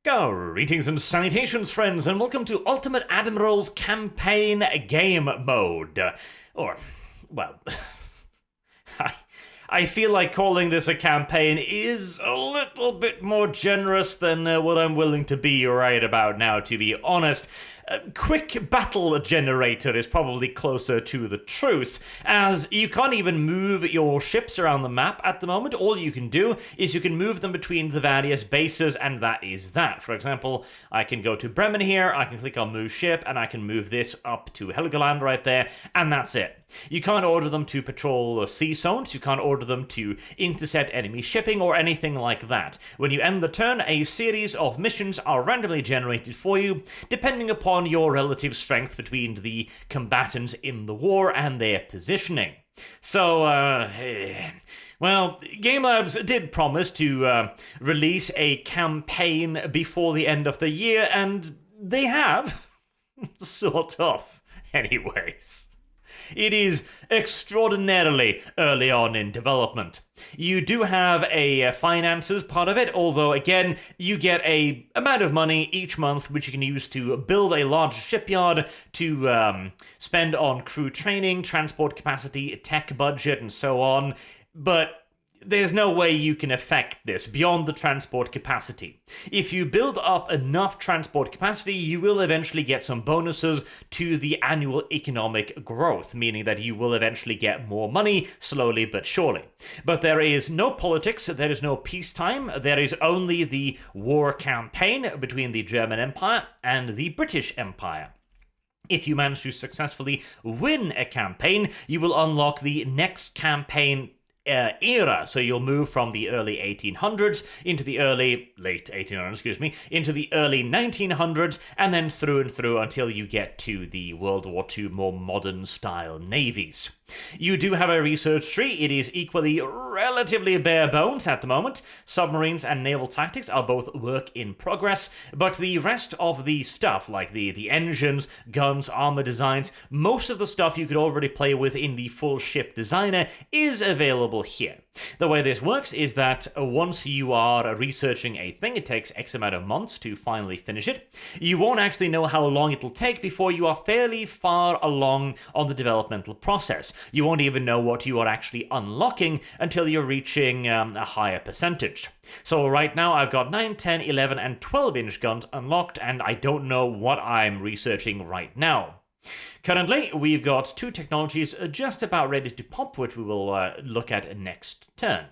Greetings and salutations, friends, and welcome to Ultimate Admiral's Campaign Game Mode. Or, well, I feel like calling this a campaign is a little bit more generous than what I'm willing to be right about now, to be honest. Quick battle generator is probably closer to the truth, as you can't even move your ships around the map at the moment. All you can do is you can move them between the various bases, and that is that. For example, I can go to Bremen here, I can click on move ship, and I can move this up to Helgoland right there, and that's it. You can't order them to patrol sea zones, you can't order them to intercept enemy shipping or anything like that. When you end the turn, a series of missions are randomly generated for you, depending upon your relative strength between the combatants in the war and their positioning. So, well, Game Labs did promise to release a campaign before the end of the year, and they have. Sort of. Anyways. It is extraordinarily early on in development. You do have a finances part of it, although again, you get a amount of money each month which you can use to build a large shipyard, to spend on crew training, transport capacity, tech budget, and so on. But there's no way you can affect this beyond the transport capacity. If you build up enough transport capacity, you will eventually get some bonuses to the annual economic growth, meaning that you will eventually get more money, slowly but surely. But there is no politics, there is no peacetime, there is only the war campaign between the German Empire and the British Empire. If you manage to successfully win a campaign, you will unlock the next campaign era. So you'll move from the early 1800s into the late 1800s, into the early 1900s, and then through and through until you get to the World War II more modern style navies. You do have a research tree. It is equally relatively bare bones at the moment. Submarines and naval tactics are both work in progress, but the rest of the stuff, like the engines, guns, armor designs, most of the stuff you could already play with in the full ship designer is available here. The way this works is that once you are researching a thing, it takes X amount of months to finally finish it. You won't actually know how long it'll take before you are fairly far along on the developmental process. You won't even know what you are actually unlocking until you're reaching a higher percentage. So right now I've got 9, 10, 11, and 12-inch guns unlocked, and I don't know what I'm researching right now. Currently, we've got 2 technologies just about ready to pop, which we will look at next turn.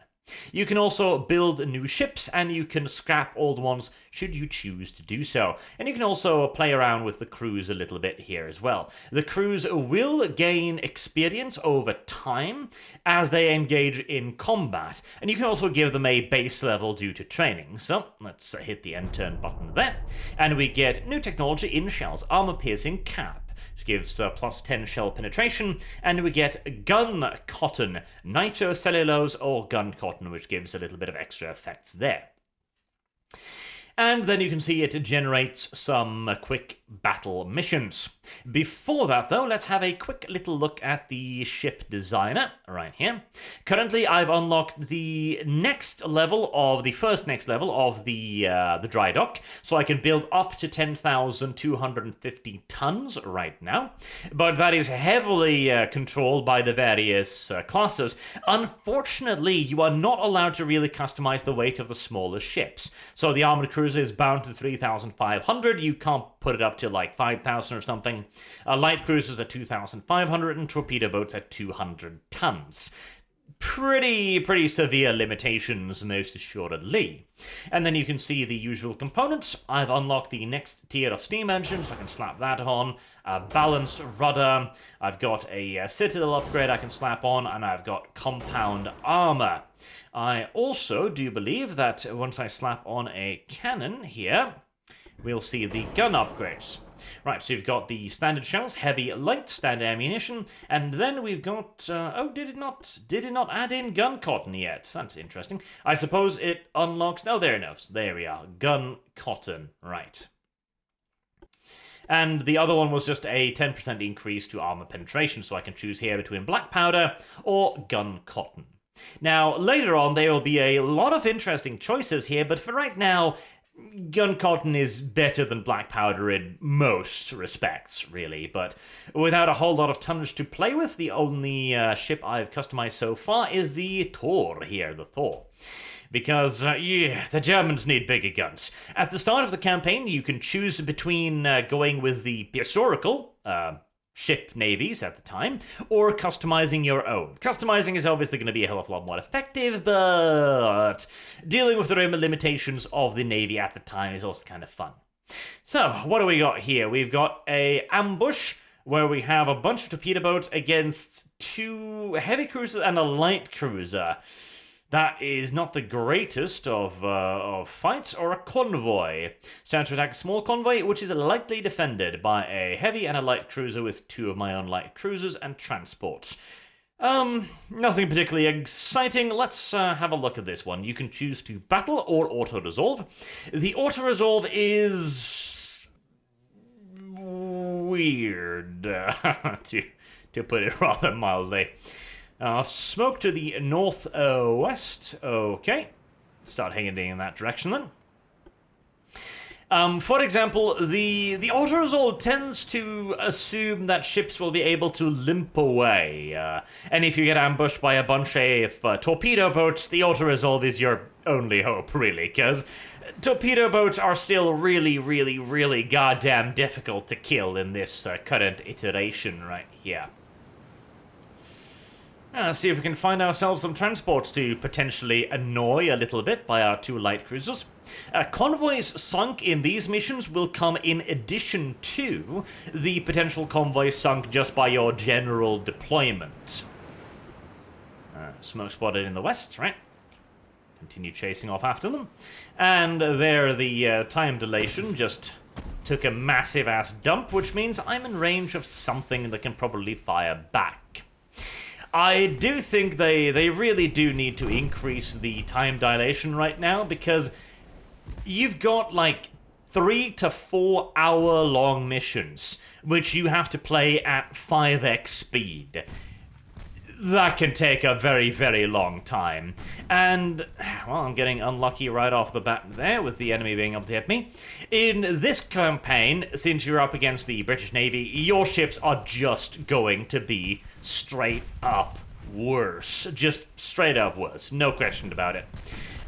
You can also build new ships, and you can scrap old ones should you choose to do so. And you can also play around with the crews a little bit here as well. The crews will gain experience over time as they engage in combat, and you can also give them a base level due to training. So let's hit the end turn button there, and we get new technology in shells, armor-piercing cap, which gives plus 10 shell penetration, and we get gun cotton, nitrocellulose or gun cotton, which gives a little bit of extra effects there. And then you can see it generates some quick battle missions. Before that, though, let's have a quick little look at the ship designer right here. Currently, I've unlocked the first next level of the dry dock, so I can build up to 10,250 tons right now. But that is heavily controlled by the various classes. Unfortunately, you are not allowed to really customize the weight of the smaller ships. So the armored cruiser is bound to 3,500. You can't put it up to like 5,000 or something. Light cruisers at 2,500 and torpedo boats at 200 tons. Pretty severe limitations, most assuredly. And then you can see the usual components. I've unlocked the next tier of steam engines, so I can slap that on. A balanced rudder. I've got a citadel upgrade I can slap on, and I've got compound armor. I also do believe that once I slap on a cannon here, we'll see the gun upgrades. Right, so you've got the standard shells, heavy, light, standard ammunition, and then we've got, did it not add in gun cotton yet? That's interesting. I suppose it unlocks, there it is, there we are, gun cotton, right. And the other one was just a 10% increase to armor penetration, so I can choose here between black powder or gun cotton. Now, later on, there will be a lot of interesting choices here, but for right now, gun cotton is better than black powder in most respects, really, but without a whole lot of tonnage to play with, the only ship I've customized so far is the Thor here, the Thor. Because, the Germans need bigger guns. At the start of the campaign, you can choose between going with the historical ship navies at the time, or customizing your own. Customizing is obviously going to be a hell of a lot more effective, but dealing with the limitations of the navy at the time is also kind of fun. So, what do we got here? We've got a ambush where we have a bunch of torpedo boats against 2 heavy cruisers and a light cruiser. That is not the greatest of fights, or a convoy. Stands to attack a small convoy, which is lightly defended by a heavy and a light cruiser with 2 of my own light cruisers and transports. Nothing particularly exciting. Let's have a look at this one. You can choose to battle or auto-resolve. The auto-resolve is weird, to put it rather mildly. Smoke to the northwest. Okay. Start heading in that direction then. For example, the auto-resolve tends to assume that ships will be able to limp away. And if you get ambushed by a bunch of torpedo boats, the auto-resolve is your only hope, really, because torpedo boats are still really, really, really goddamn difficult to kill in this current iteration right here. Let's see if we can find ourselves some transports to potentially annoy a little bit by our 2 light cruisers. Convoys sunk in these missions will come in addition to the potential convoys sunk just by your general deployment. Smoke spotted in the west, right? Continue chasing off after them. And there the time dilation just took a massive ass dump, which means I'm in range of something that can probably fire back. I do think they really do need to increase the time dilation right now, because you've got like 3 to 4 hour long missions, which you have to play at 5x speed. That can take a very, very long time. And, well, I'm getting unlucky right off the bat there with the enemy being able to hit me. In this campaign, since you're up against the British Navy, your ships are just going to be straight up worse. Just straight up worse. No question about it.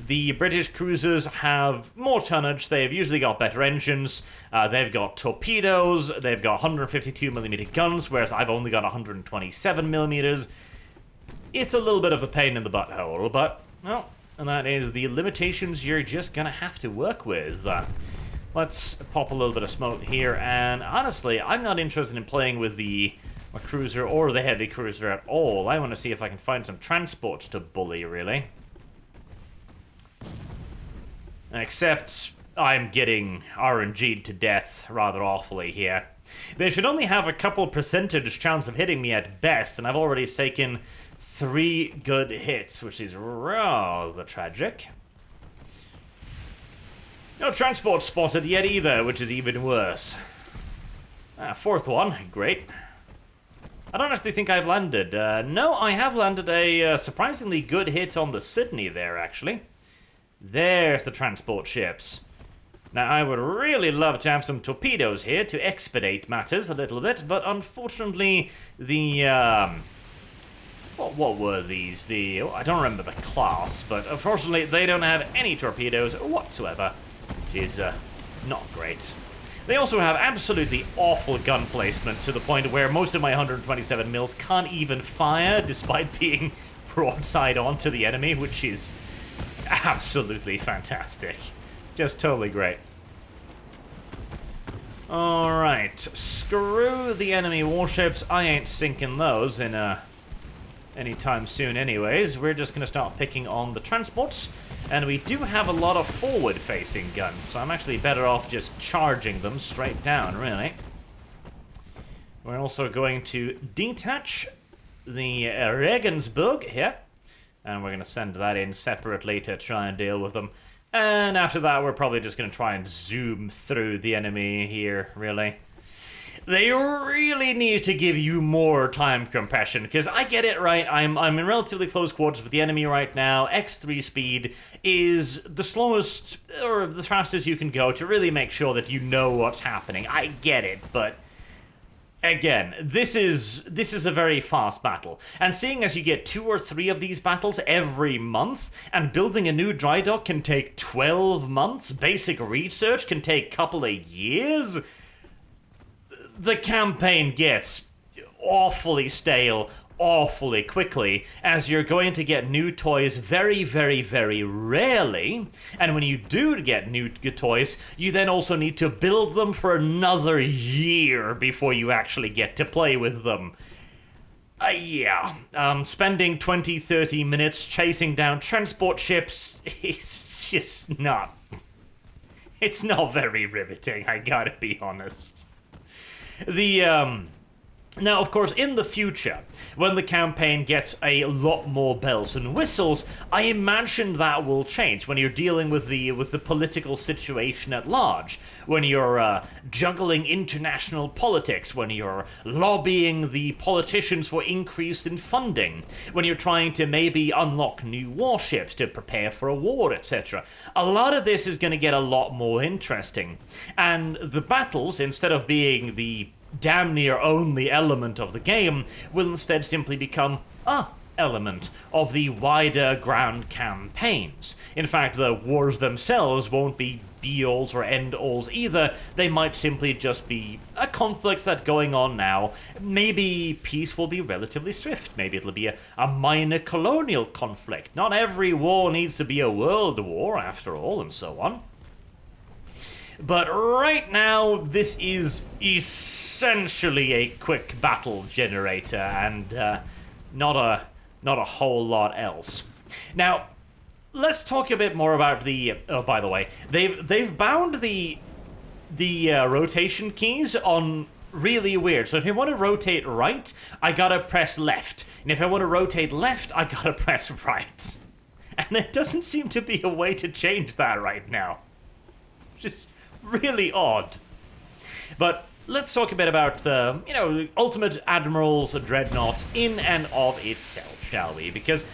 The British cruisers have more tonnage, they've usually got better engines, they've got torpedoes, they've got 152mm guns, whereas I've only got 127mm. It's a little bit of a pain in the butthole, but, well, and that is the limitations you're just gonna have to work with. Let's pop a little bit of smoke here, and honestly, I'm not interested in playing with the cruiser or the heavy cruiser at all. I want to see if I can find some transports to bully, really. Except I'm getting RNG'd to death rather awfully here. They should only have a couple percentage chance of hitting me at best, and I've already taken 3 good hits, which is rather tragic. No transport spotted yet either, which is even worse. 4th one, great. I don't actually think I've landed. No, I have landed a surprisingly good hit on the Sydney there, actually. There's the transport ships. Now, I would really love to have some torpedoes here to expedite matters a little bit, but unfortunately, the, what were these? I don't remember the class, but unfortunately, they don't have any torpedoes whatsoever, which is, not great. They also have absolutely awful gun placement to the point where most of my 127mm can't even fire despite being broadside onto the enemy, which is absolutely fantastic. Just totally great. Alright, screw the enemy warships. I ain't sinking those in anytime soon anyways. We're just gonna start picking on the transports. And we do have a lot of forward-facing guns, so I'm actually better off just charging them straight down, really. We're also going to detach the Regensburg here, and we're going to send that in separately to try and deal with them. And after that, we're probably just going to try and zoom through the enemy here, really. They really need to give you more time compression, because I get it, right? I'm in relatively close quarters with the enemy right now. X3 speed is the slowest or the fastest you can go to really make sure that you know what's happening. I get it, but again, this is a very fast battle. And seeing as you get 2 or 3 of these battles every month, and building a new dry dock can take 12 months, basic research can take a couple of years, the campaign gets awfully stale awfully quickly, as you're going to get new toys very, very, very rarely. And when you do get new toys, you then also need to build them for another year before you actually get to play with them. Spending 20, 30 minutes chasing down transport ships is just not... It's not very riveting, I gotta be honest. Now, of course, in the future, when the campaign gets a lot more bells and whistles, I imagine that will change when you're dealing with the political situation at large, when you're juggling international politics, when you're lobbying the politicians for increase in funding, when you're trying to maybe unlock new warships to prepare for a war, etc. A lot of this is going to get a lot more interesting, and the battles, instead of being the damn near only element of the game, will instead simply become a element of the wider ground campaigns. In fact, the wars themselves won't be be-alls or end-alls either. They might simply just be a conflict that's going on now. Maybe peace will be relatively swift. Maybe it'll be a minor colonial conflict. Not every war needs to be a world war, after all, and so on. But right now, this is essentially a quick battle generator, and not a whole lot else. Now, let's talk a bit more about the. Oh, by the way, they've bound the rotation keys on really weird. So if I want to rotate right, I gotta press left, and if I want to rotate left, I gotta press right. And there doesn't seem to be a way to change that right now. Just really odd. But let's talk a bit about, Ultimate Admiral's Dreadnoughts in and of itself, shall we? Because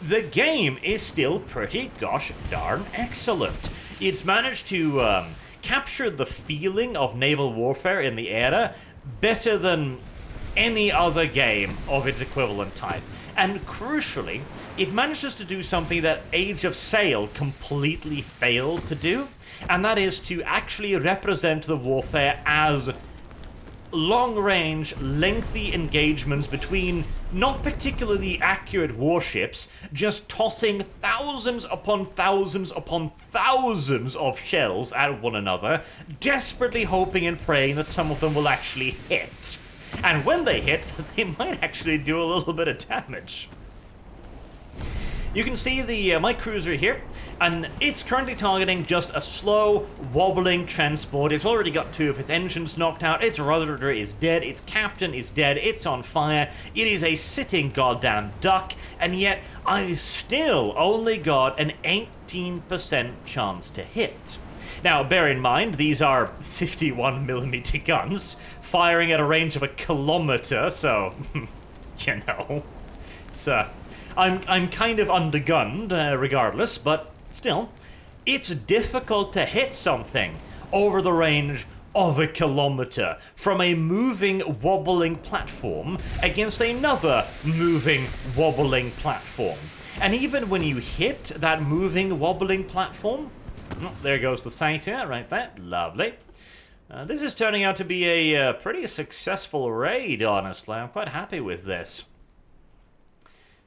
the game is still pretty gosh darn excellent. It's managed to capture the feeling of naval warfare in the era better than any other game of its equivalent type. And crucially, it manages to do something that Age of Sail completely failed to do, and that is to actually represent the warfare as long-range, lengthy engagements between not particularly accurate warships, just tossing thousands upon thousands upon thousands of shells at one another, desperately hoping and praying that some of them will actually hit. And when they hit, they might actually do a little bit of damage. You can see my cruiser here, and it's currently targeting just a slow, wobbling transport. It's already got 2 of its engines knocked out, its rudder is dead, its captain is dead, it's on fire, it is a sitting goddamn duck, and yet I've still only got an 18% chance to hit. Now, bear in mind, these are 51mm guns, firing at a range of 1 kilometer, so, it's, I'm kind of undergunned, regardless, but still, it's difficult to hit something over the range of 1 kilometer from a moving, wobbling platform against another moving, wobbling platform. And even when you hit that moving, wobbling platform, oh, there goes the sight here, right there, lovely. This is turning out to be a pretty successful raid, honestly. I'm quite happy with this.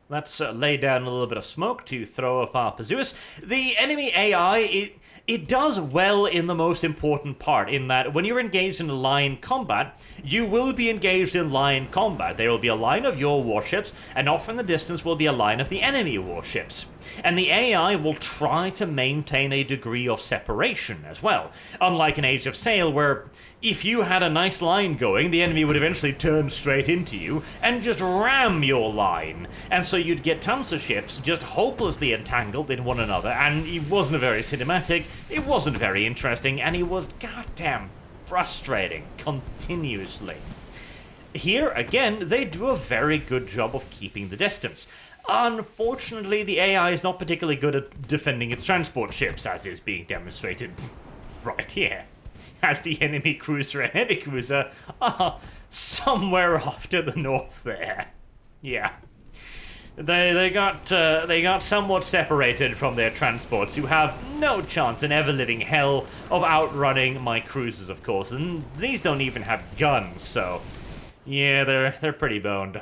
Let's lay down a little bit of smoke to throw off our pursuers. The enemy AI, it does well in the most important part, in that when you're engaged in line combat, you will be engaged in line combat. There will be a line of your warships, and off in the distance will be a line of the enemy warships. And the AI will try to maintain a degree of separation as well. Unlike in Age of Sail, where if you had a nice line going, the enemy would eventually turn straight into you and just ram your line. And so you'd get tons of ships just hopelessly entangled in one another, and it wasn't very cinematic, it wasn't very interesting, and it was goddamn frustrating continuously. Here, again, they do a very good job of keeping the distance. Unfortunately, the AI is not particularly good at defending its transport ships, as is being demonstrated right here, as the enemy cruiser and heavy cruiser are somewhere off to the north there. Yeah. They got somewhat separated from their transports, who have no chance in ever-living hell of outrunning my cruisers, of course, and these don't even have guns, so yeah, they're pretty boned.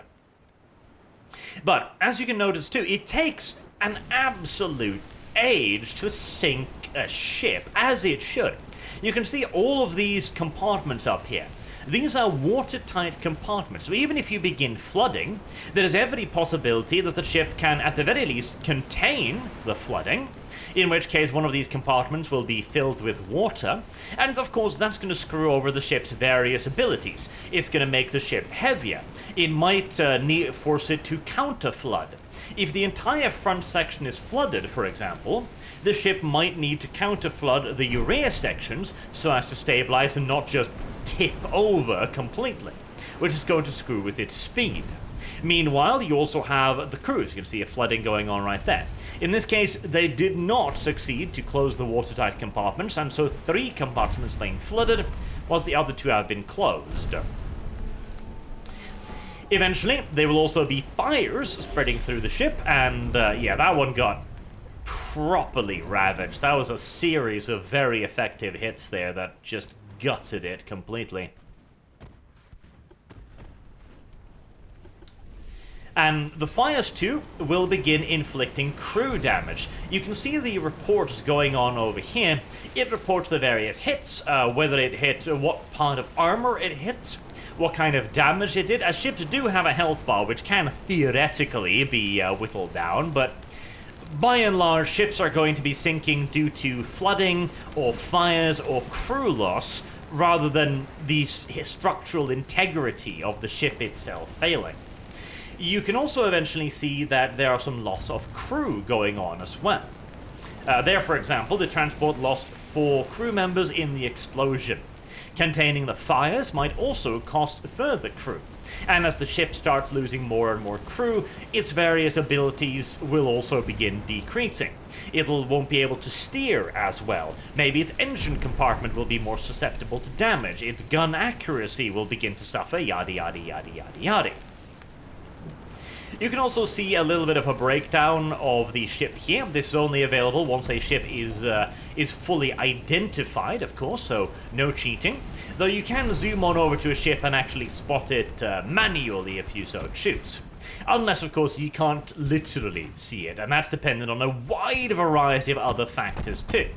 But as you can notice too, it takes an absolute age to sink a ship, as it should. You can see all of these compartments up here. These are watertight compartments, so even if you begin flooding, there is every possibility that the ship can, at the very least, contain the flooding, in which case one of these compartments will be filled with water, and of course that's going to screw over the ship's various abilities. It's going to make the ship heavier. It might force it to counter-flood. If the entire front section is flooded, for example, the ship might need to counter-flood the rear sections so as to stabilize and not just tip over completely, which is going to screw with its speed. Meanwhile, you also have the crews. You can see a flooding going on right there. In this case, they did not succeed to close the watertight compartments, and so 3 compartments being flooded, whilst the other 2 have been closed. Eventually, there will also be fires spreading through the ship, and yeah, that one got properly ravaged. That was a series of very effective hits there that just gutted it completely. And the fires too will begin inflicting crew damage. You can see the reports going on over here. It reports the various hits, whether it hit, what part of armor it hit, what kind of damage it did, as ships do have a health bar which can theoretically be whittled down, but by and large, ships are going to be sinking due to flooding, or fires, or crew loss, rather than the structural integrity of the ship itself failing. You can also eventually see that there are some loss of crew going on as well. There, for example, the transport lost 4 crew members in the explosion. Containing the fires might also cost further crew. And as the ship starts losing more and more crew, its various abilities will also begin decreasing. It won't be able to steer as well. Maybe its engine compartment will be more susceptible to damage. Its gun accuracy will begin to suffer, yada yada yada yada yada. You can also see a little bit of a breakdown of the ship here. This is only available once a ship is fully identified, of course, so no cheating. Though you can zoom on over to a ship and actually spot it manually if you so choose. Unless, of course, you can't literally see it, and that's dependent on a wide variety of other factors too.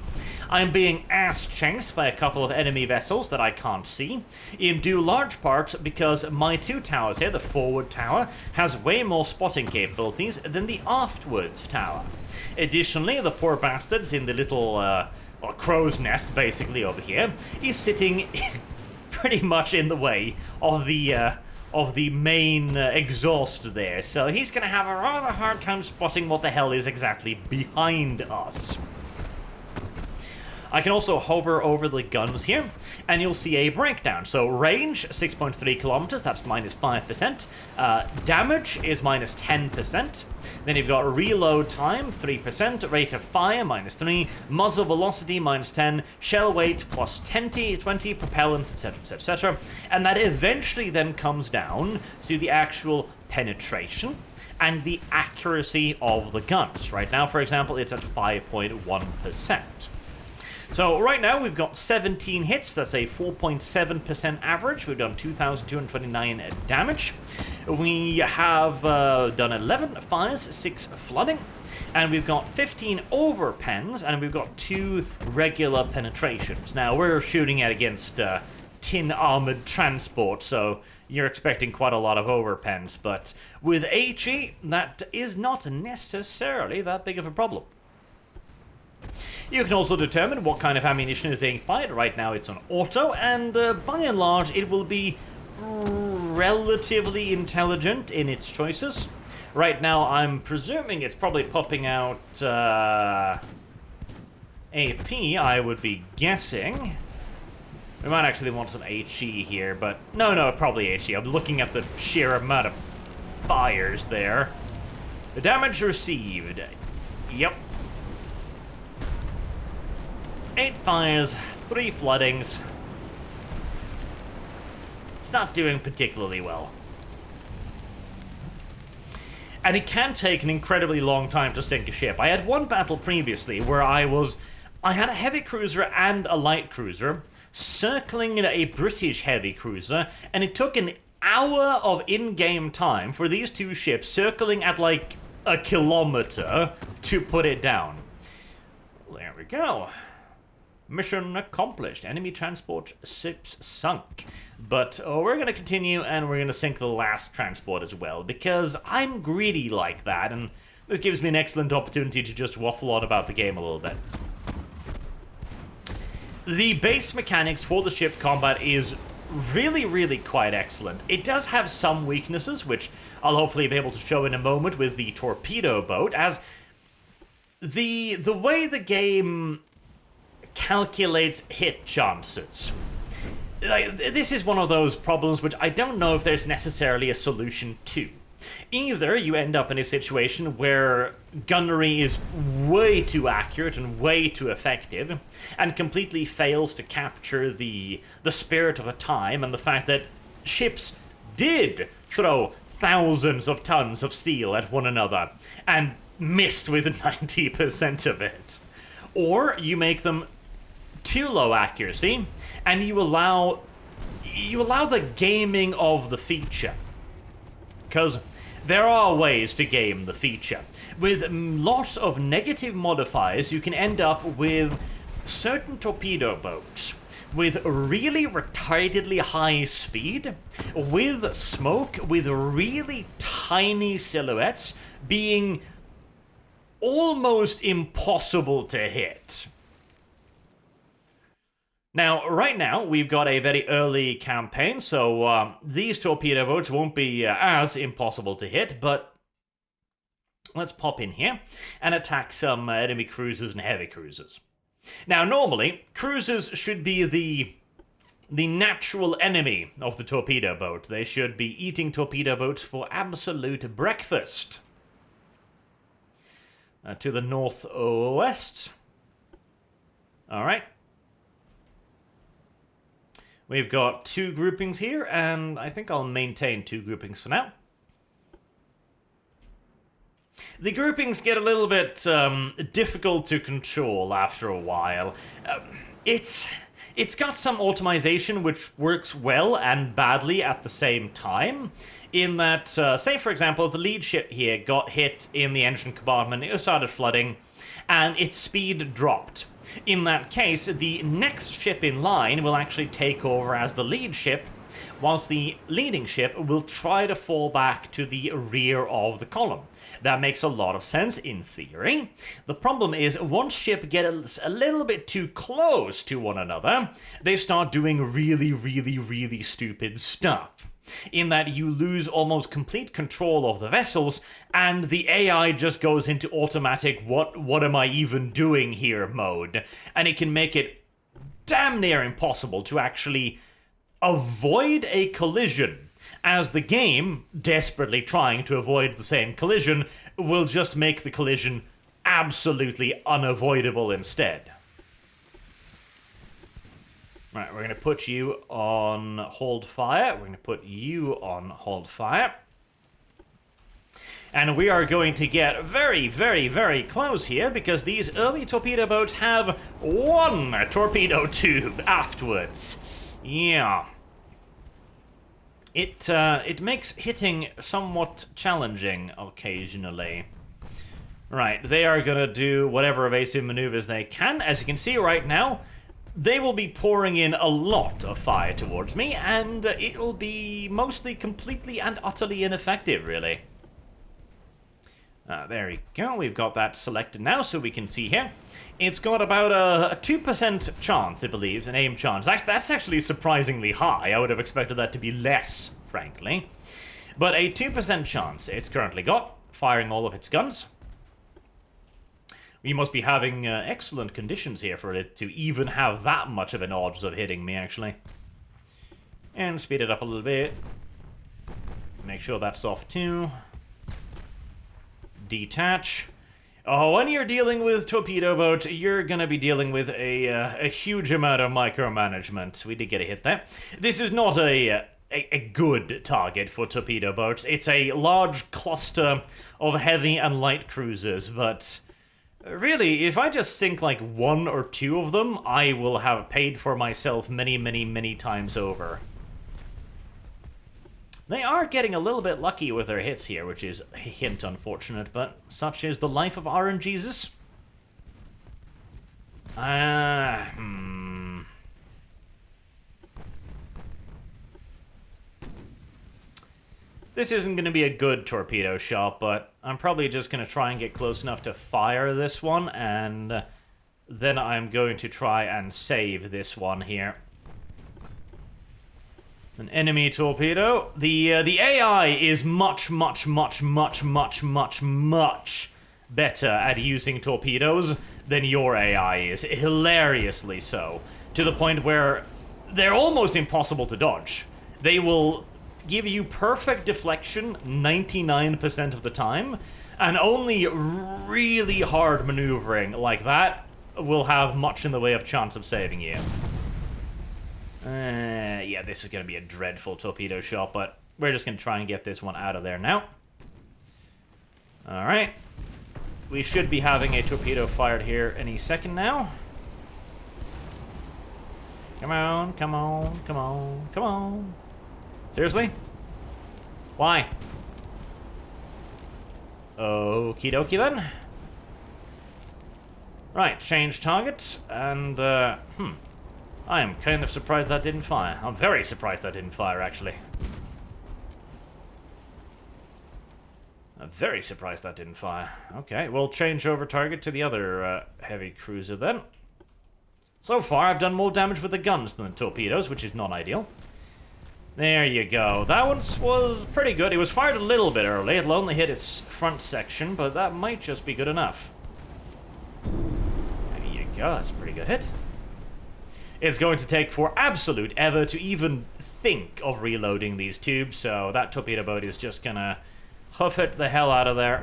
I'm being ass-chased by a couple of enemy vessels that I can't see, in due large part because my 2 towers here, the forward tower, has way more spotting capabilities than the aftwards tower. Additionally, the poor bastards in the little crow's nest, basically, over here, is sitting pretty much in the way of the main exhaust there, so he's gonna have a rather hard time spotting what the hell is exactly behind us. I can also hover over the guns here, and you'll see a breakdown. So range, 6.3 kilometers, that's minus 5%. Damage is minus 10%. Then you've got reload time, 3%. Rate of fire, minus 3. Muzzle velocity, minus 10. Shell weight, plus 20, propellants, etc., etc., etc. And that eventually then comes down to the actual penetration and the accuracy of the guns. Right now, for example, it's at 5.1%. So right now we've got 17 hits, that's a 4.7% average. We've done 2,229 damage. We have done 11 fires, 6 flooding, and we've got 15 overpens, and we've got 2 regular penetrations. Now we're shooting at against tin armored transport, so you're expecting quite a lot of overpens, but with HE, that is not necessarily that big of a problem. You can also determine what kind of ammunition is being fired. Right now it's on auto, and by and large it will be relatively intelligent in its choices. Right now I'm presuming it's probably popping out AP, I would be guessing. We might actually want some HE here, but no, probably HE. I'm looking at the sheer amount of fires there. The damage received. Yep. 8 fires, 3 floodings. It's not doing particularly well. And it can take an incredibly long time to sink a ship. I had one battle previously where I had a heavy cruiser and a light cruiser circling a British heavy cruiser, and it took an hour of in-game time for these two ships circling at like a kilometer to put it down. There we go. Mission accomplished. Enemy transport ships sunk. But we're going to continue, and we're going to sink the last transport as well, because I'm greedy like that, and this gives me an excellent opportunity to just waffle on about the game a little bit. The base mechanics for the ship combat is really quite excellent. It does have some weaknesses, which I'll hopefully be able to show in a moment with the torpedo boat, as the way the game calculates hit chances. This is one of those problems which I don't know if there's necessarily a solution to. Either you end up in a situation where gunnery is way too accurate and way too effective, and completely fails to capture the spirit of the time and the fact that ships did throw thousands of tons of steel at one another and missed with 90% of it. Or you make them too low accuracy, and you allow the gaming of the feature. Because there are ways to game the feature. With lots of negative modifiers, you can end up with certain torpedo boats with really retardedly high speed, with smoke, with really tiny silhouettes, being almost impossible to hit. Now, right now, we've got a very early campaign, so these torpedo boats won't be as impossible to hit, but let's pop in here and attack some enemy cruisers and heavy cruisers. Now, normally, cruisers should be the natural enemy of the torpedo boat. They should be eating torpedo boats for absolute breakfast. To the northwest. All right. We've got 2 groupings here, and I think I'll maintain 2 groupings for now. The groupings get a little bit difficult to control after a while. It's got some automation which works well and badly at the same time, in that, say for example, the lead ship here got hit in the engine compartment, it started flooding, and its speed dropped. In that case, the next ship in line will actually take over as the lead ship, whilst the leading ship will try to fall back to the rear of the column. That makes a lot of sense in theory. The problem is, once ships get a little bit too close to one another, they start doing really stupid stuff. In that you lose almost complete control of the vessels, and the AI just goes into automatic what am I even doing here mode, and it can make it damn near impossible to actually avoid a collision, as the game, desperately trying to avoid the same collision, will just make the collision absolutely unavoidable instead. Right, we're going to put you on hold fire. We're going to put you on hold fire. And we are going to get very close here, because these early torpedo boats have 1 torpedo tube afterwards. Yeah. It makes hitting somewhat challenging occasionally. Right, they are going to do whatever evasive maneuvers they can. As you can see right now, they will be pouring in a lot of fire towards me, and it'll be mostly completely and utterly ineffective, really. There we go, we've got that selected now, so we can see here. It's got about a 2% chance, it believes, an aim chance. That's actually surprisingly high. I would have expected that to be less, frankly. But a 2% chance it's currently got, firing all of its guns. We must be having excellent conditions here for it to even have that much of an odds of hitting me, actually. And speed it up a little bit. Make sure that's off too. Detach. Oh, when you're dealing with torpedo boat, you're gonna be dealing with a huge amount of micromanagement. We did get a hit there. This is not a good target for torpedo boats. It's a large cluster of heavy and light cruisers, but really, if I just sink like one or two of them, I will have paid for myself many, many, many times over. They are getting a little bit lucky with their hits here, which is a hint unfortunate, but such is the life of RNGesus. This isn't going to be a good torpedo shot, but I'm probably just going to try and get close enough to fire this one, and then I'm going to try and save this one here. An enemy torpedo. The AI is much better at using torpedoes than your AI is. Hilariously so. To the point where they're almost impossible to dodge. They will give you perfect deflection 99% of the time, and only really hard maneuvering like that will have much in the way of chance of saving you. Yeah, this is going to be a dreadful torpedo shot, but we're just going to try and get this one out of there now. Alright. We should be having a torpedo fired here any second now. Come on, come on, come on, come on. Seriously? Why? Okie dokie then. Right, change target, and, I am kind of surprised that didn't fire. I'm very surprised that didn't fire, actually. I'm very surprised that didn't fire. Okay, we'll change over target to the other heavy cruiser then. So far, I've done more damage with the guns than the torpedoes, which is not ideal. There you go. That one was pretty good. It was fired a little bit early. It'll only hit its front section, but that might just be good enough. There you go. That's a pretty good hit. It's going to take for absolute ever to even think of reloading these tubes, so that torpedo boat is just gonna hoof it the hell out of there.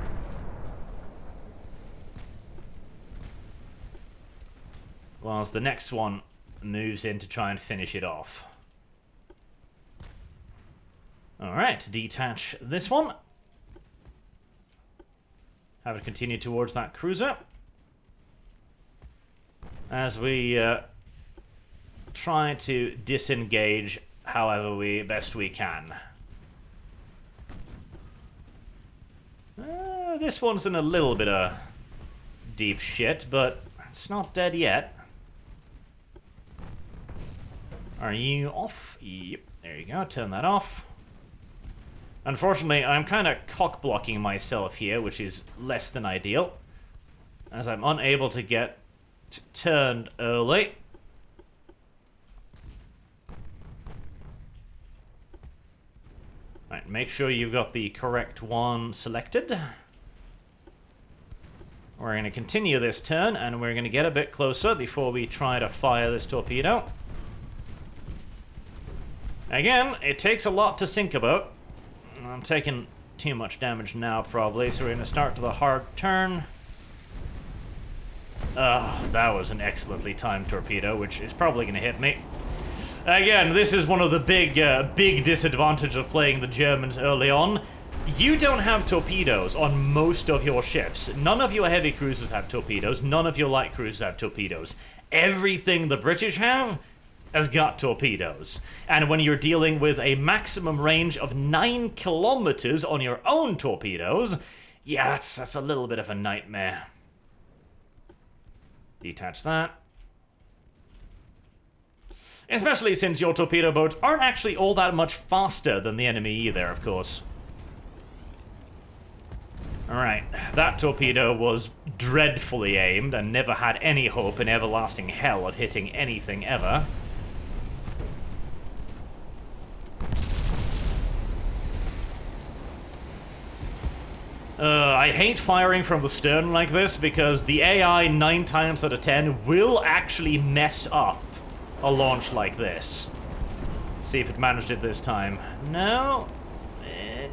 Whilst the next one moves in to try and finish it off. Alright, detach this one. Have it continue towards that cruiser. As we try to disengage however best we can. This one's in a little bit of deep shit, but it's not dead yet. Are you off? Yep, there you go, turn that off. Unfortunately, I'm kind of cock-blocking myself here, which is less than ideal, as I'm unable to get turned early. Right, make sure you've got the correct one selected. We're going to continue this turn, and we're going to get a bit closer before we try to fire this torpedo. Again, it takes a lot to sink a boat. I'm taking too much damage now, probably, so we're going to start with a hard turn. That was an excellently timed torpedo, which is probably going to hit me. Again, this is one of the big disadvantages of playing the Germans early on. You don't have torpedoes on most of your ships. None of your heavy cruisers have torpedoes. None of your light cruisers have torpedoes. Everything the British have has got torpedoes. And when you're dealing with a maximum range of 9 kilometers on your own torpedoes, yeah, that's a little bit of a nightmare. Detach that. Especially since your torpedo boats aren't actually all that much faster than the enemy either, of course. Alright, that torpedo was dreadfully aimed and never had any hope in everlasting hell of hitting anything ever. I I hate firing from the stern like this because the AI 9 times out of 10 will actually mess up a launch like this. See if it managed it this time. No.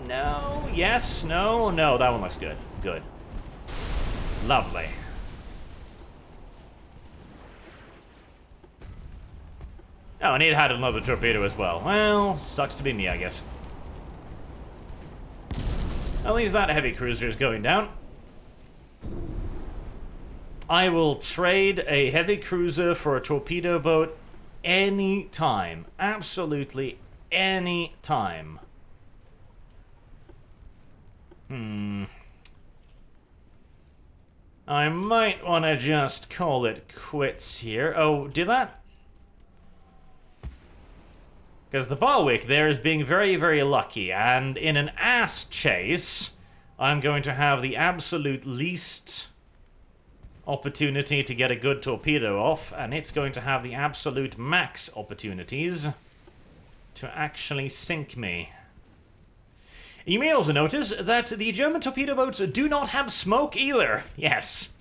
No. Yes. No. No. That one looks good. Good. Lovely. Oh, and it had another torpedo as well. Well, sucks to be me, I guess. At least that heavy cruiser is going down. I will trade a heavy cruiser for a torpedo boat any time. Absolutely any time. I might want to just call it quits here. Oh, did that? Because the Barwick there is being very, very lucky, and in an ass chase, I'm going to have the absolute least opportunity to get a good torpedo off, and it's going to have the absolute max opportunities to actually sink me. You may also notice that the German torpedo boats do not have smoke either. Yes.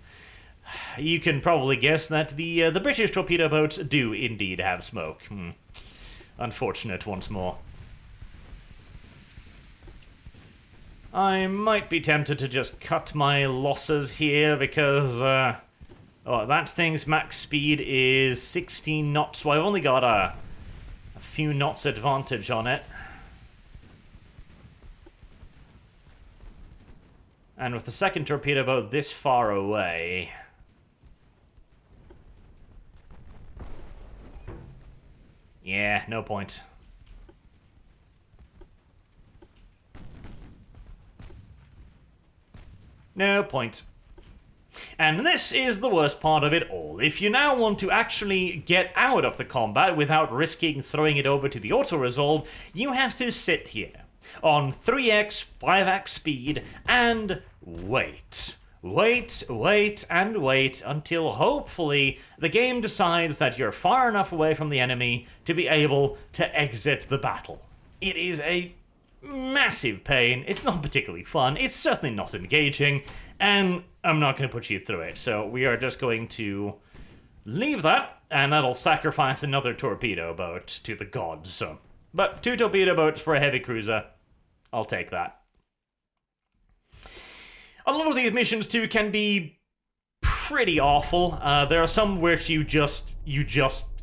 You can probably guess that the British torpedo boats do indeed have smoke. Unfortunate once more. I might be tempted to just cut my losses here because oh, that thing's max speed is 16 knots, so I've only got a few knots advantage on it. And with the second torpedo boat this far away... yeah, no point. No point. And this is the worst part of it all. If you now want to actually get out of the combat without risking throwing it over to the auto-resolve, you have to sit here on 3x, 5x speed and wait. Wait, wait, and wait until hopefully the game decides that you're far enough away from the enemy to be able to exit the battle. It is a massive pain. It's not particularly fun. It's certainly not engaging, and I'm not going to put you through it. So we are just going to leave that, and that'll sacrifice another torpedo boat to the gods. But 2 torpedo boats for a heavy cruiser, I'll take that. A lot of these missions, too, can be pretty awful. There are some which you just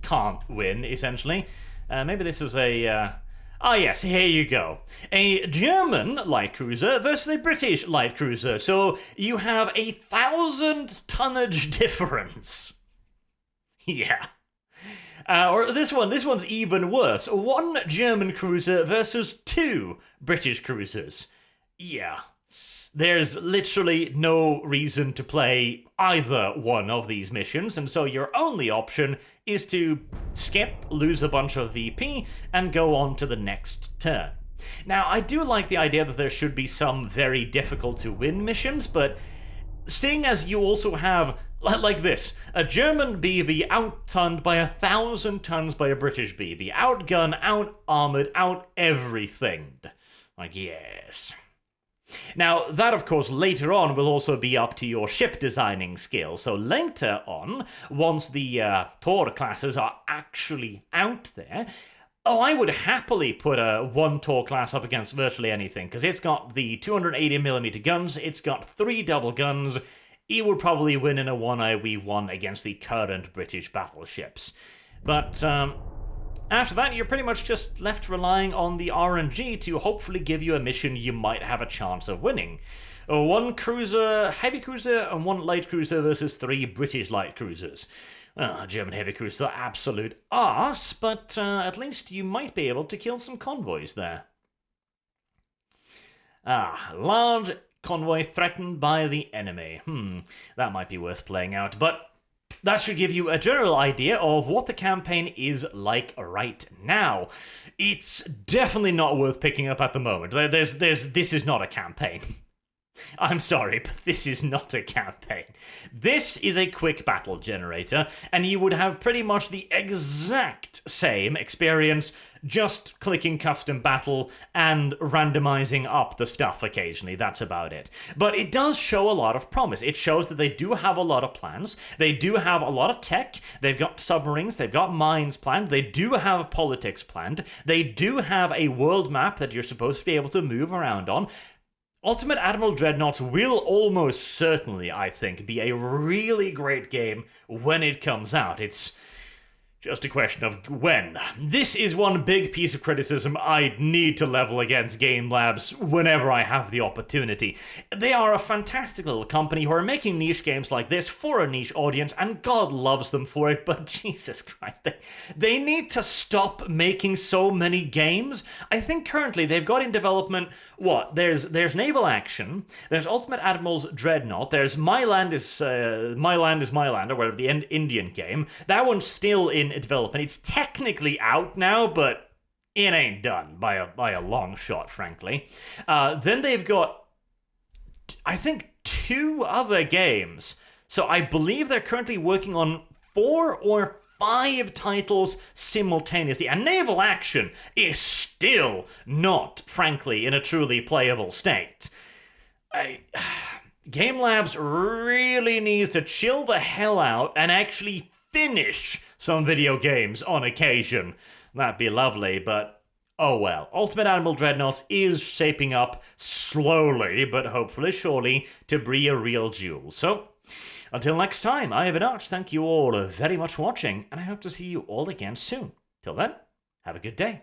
can't win, essentially. Maybe this is a... ah, yes, here you go. A German light cruiser versus a British light cruiser. So you have 1,000 tonnage difference. Yeah. Or this one's even worse. 1 German cruiser versus 2 British cruisers. Yeah. There's literally no reason to play either one of these missions, and so your only option is to skip, lose a bunch of VP, and go on to the next turn. Now, I do like the idea that there should be some very difficult-to-win missions, but seeing as you also have, like this, a German BB out-tonned by 1,000 tons by a British BB, outgunned, out-armored, out-everything. Like, yes... Now, that of course later on will also be up to your ship designing skill, so later on, once the Tor classes are actually out there, oh, I would happily put a 1 Tor class up against virtually anything, because it's got the 280mm guns, it's got 3 double guns, it would probably win in a 1v1 against the current British battleships. But, after that, you're pretty much just left relying on the RNG to hopefully give you a mission you might have a chance of winning. 1 cruiser, heavy cruiser, and 1 light cruiser versus 3 British light cruisers. German heavy cruisers are absolute arse, but at least you might be able to kill some convoys there. Large convoy threatened by the enemy. That might be worth playing out, but that should give you a general idea of what the campaign is like right now. It's definitely not worth picking up at the moment. This is not a campaign. I'm sorry, but this is not a campaign. This is a quick battle generator, and you would have pretty much the exact same experience just clicking custom battle and randomizing up the stuff occasionally. That's about it. But it does show a lot of promise. It shows that they do have a lot of plans. They do have a lot of tech. They've got submarines. They've got mines planned. They do have politics planned. They do have a world map that you're supposed to be able to move around on. Ultimate Admiral Dreadnoughts will almost certainly, I think, be a really great game when it comes out. It's just a question of when. This is one big piece of criticism I need to level against Game Labs whenever I have the opportunity. They are a fantastic little company who are making niche games like this for a niche audience, and God loves them for it, but Jesus Christ, they need to stop making so many games. I think currently they've got in development, there's Naval Action, there's Ultimate Admiral's Dreadnought, there's My Land is My Land, or whatever, the Indian game. That one's still in development. It's technically out now, but it ain't done by a long shot, frankly. Then they've got, I think, 2 other games. So I believe they're currently working on 4 or 5 titles simultaneously, and Naval Action is still not, frankly, in a truly playable state. Game Labs really needs to chill the hell out and actually finish some video games on occasion. That'd be lovely, but oh well. Ultimate Admiral Dreadnoughts is shaping up slowly, but hopefully surely, to be a real jewel. So, until next time, I have been Arch. Thank you all very much for watching, and I hope to see you all again soon. Till then, have a good day.